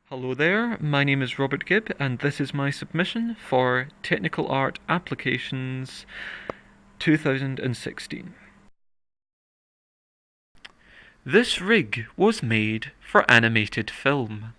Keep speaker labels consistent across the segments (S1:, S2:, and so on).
S1: Hello there, my name is Robert Gibb, and this is my submission for Technical Art Applications 2016. This rig was made for animated film.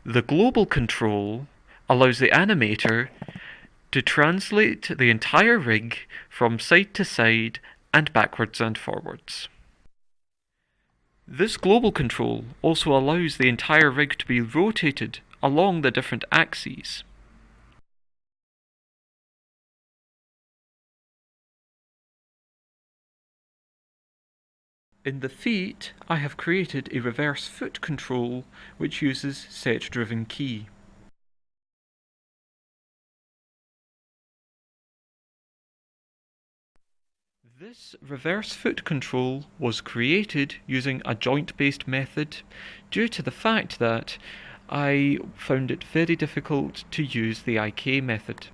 S1: The global control allows the animator to translate the entire rig from side to side and backwards and forwards. This global control also allows the entire rig to be rotated along the different axes. In the feet, I have created a reverse foot control which uses set-driven key. This reverse foot control was created using a joint-based method due to the fact that I found it very difficult to use the IK method.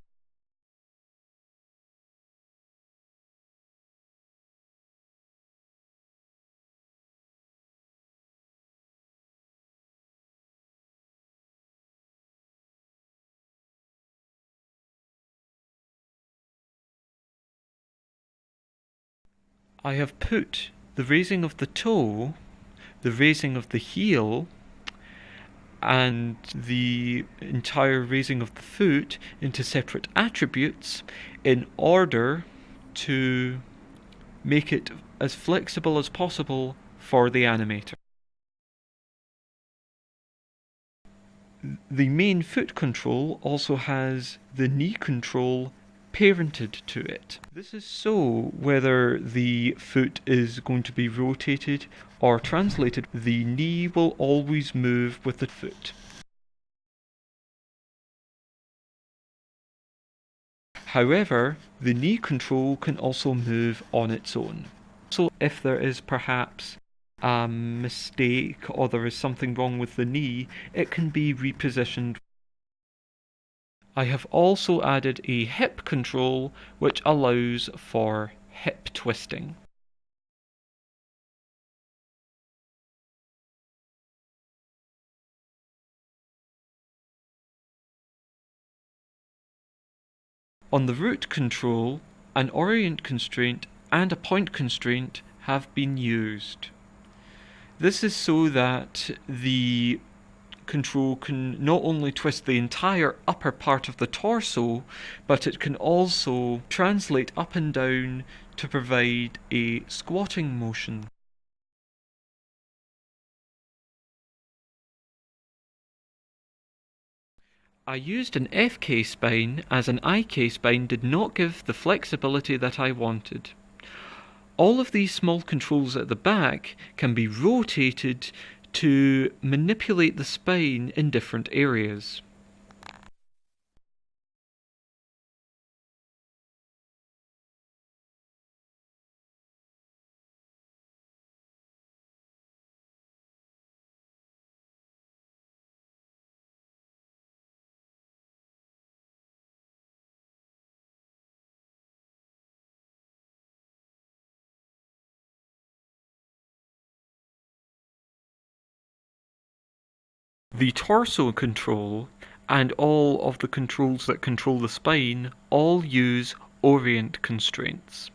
S1: I have put the raising of the toe, the raising of the heel, and the entire raising of the foot into separate attributes in order to make it as flexible as possible for the animator. The main foot control also has the knee control parented to it. This is so whether the foot is going to be rotated or translated, the knee will always move with the foot. However, the knee control can also move on its own. So if there is perhaps a mistake or there is something wrong with the knee, it can be repositioned. I have also added a hip control which allows for hip twisting. On the root control, an orient constraint and a point constraint have been used. This is so that the control can not only twist the entire upper part of the torso, but it can also translate up and down to provide a squatting motion. I used an FK spine as an IK spine did not give the flexibility that I wanted. All of these small controls at the back can be rotated to manipulate the spine in different areas. The torso control and all of the controls that control the spine all use orient constraints.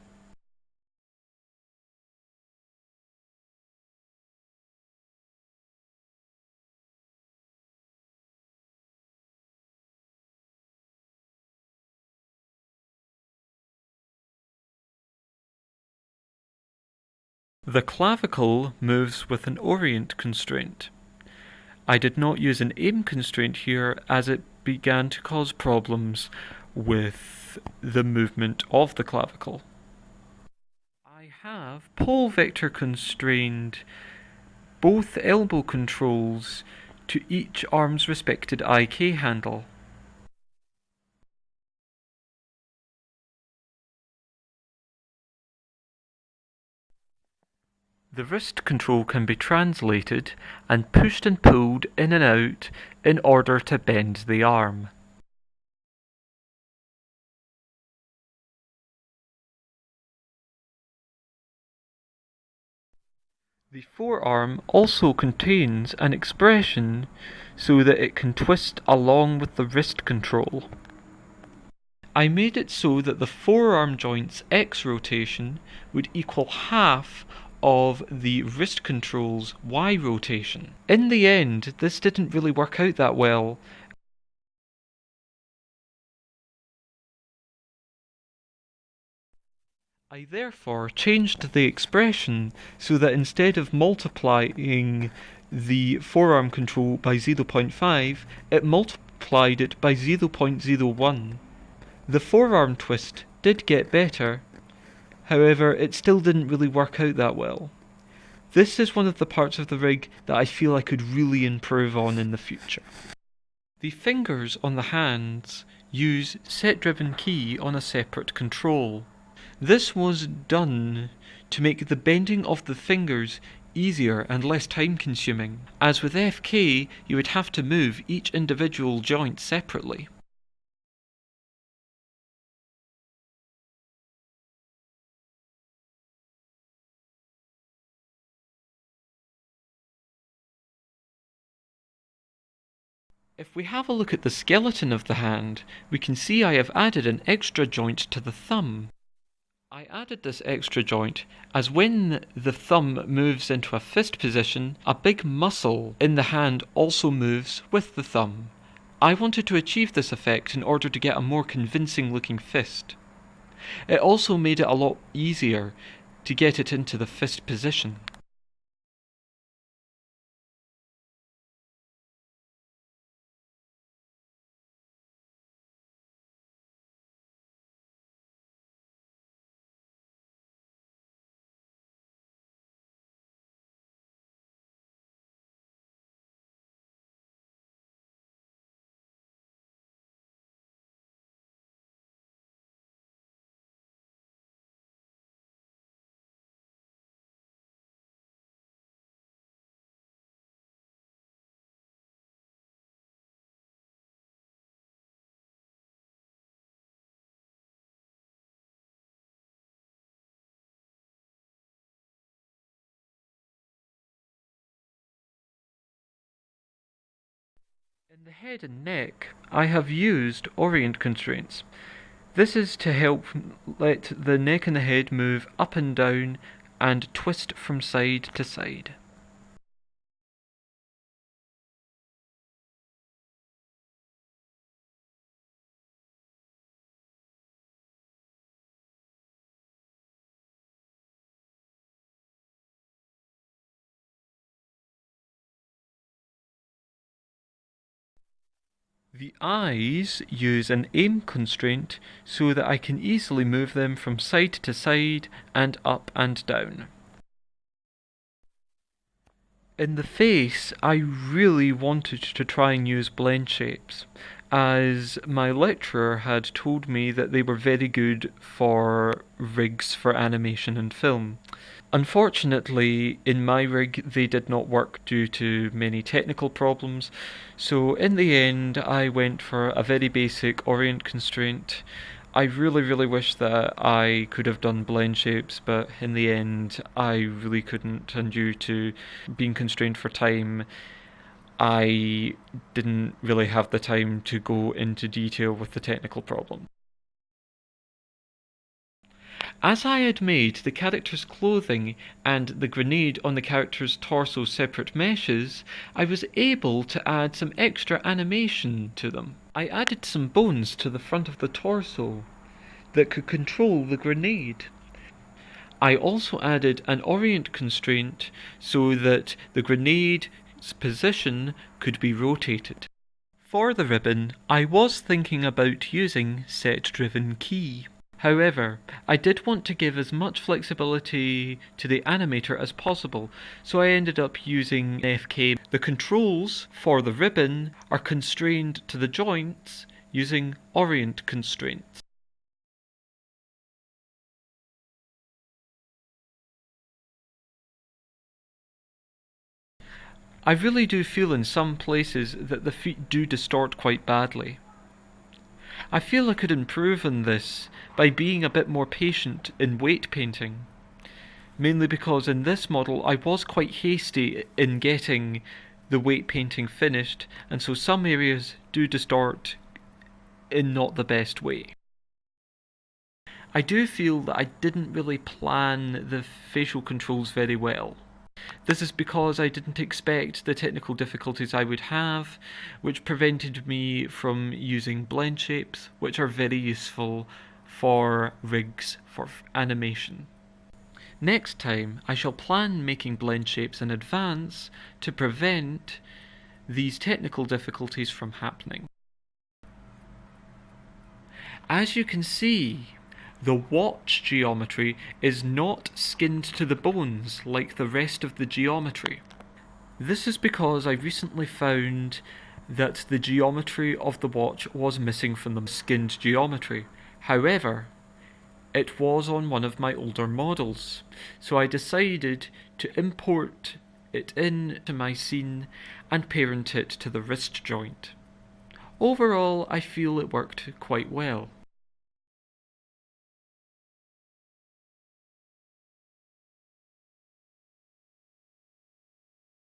S1: The clavicle moves with an orient constraint. I did not use an aim constraint here as it began to cause problems with the movement of the clavicle. I have pole vector constrained both elbow controls to each arm's respected IK handle. The wrist control can be translated and pushed and pulled in and out in order to bend the arm. The forearm also contains an expression so that it can twist along with the wrist control. I made it so that the forearm joint's X rotation would equal half of the wrist control's Y rotation. In the end, this didn't really work out that well. I therefore changed the expression so that instead of multiplying the forearm control by 0.5, it multiplied it by 0.01. The forearm twist did get better, however it still didn't really work out that well. This is one of the parts of the rig that I feel I could really improve on in the future. The fingers on the hands use set-driven key on a separate control. This was done to make the bending of the fingers easier and less time consuming, as with FK you would have to move each individual joint separately. If we have a look at the skeleton of the hand, we can see I have added an extra joint to the thumb. I added this extra joint as when the thumb moves into a fist position, a big muscle in the hand also moves with the thumb. I wanted to achieve this effect in order to get a more convincing looking fist. It also made it a lot easier to get it into the fist position. In the head and neck, I have used orient constraints. This is to help let the neck and the head move up and down and twist from side to side. The eyes use an aim constraint so that I can easily move them from side to side and up and down. In the face, I really wanted to try and use blend shapes, as my lecturer had told me that they were very good for rigs for animation and film. Unfortunately, in my rig they did not work due to many technical problems, so in the end I went for a very basic orient constraint. I really wish that I could have done blend shapes, but in the end I really couldn't, and due to being constrained for time, I didn't really have the time to go into detail with the technical problem. As I had made the character's clothing and the grenade on the character's torso separate meshes, I was able to add some extra animation to them. I added some bones to the front of the torso that could control the grenade. I also added an orient constraint so that the grenade's position could be rotated. For the ribbon, I was thinking about using set-driven key. However, I did want to give as much flexibility to the animator as possible, so I ended up using FK. The controls for the ribbon are constrained to the joints using orient constraints. I really do feel in some places that the feet do distort quite badly. I feel I could improve on this by being a bit more patient in weight painting, mainly because in this model I was quite hasty in getting the weight painting finished, and so some areas do distort in not the best way. I do feel that I didn't really plan the facial controls very well. This is because I didn't expect the technical difficulties I would have, which prevented me from using blend shapes, which are very useful for rigs for animation. Next time, I shall plan making blend shapes in advance to prevent these technical difficulties from happening. As you can see, the watch geometry is not skinned to the bones like the rest of the geometry. This is because I recently found that the geometry of the watch was missing from the skinned geometry. However, it was on one of my older models, so I decided to import it into my scene and parent it to the wrist joint. Overall, I feel it worked quite well.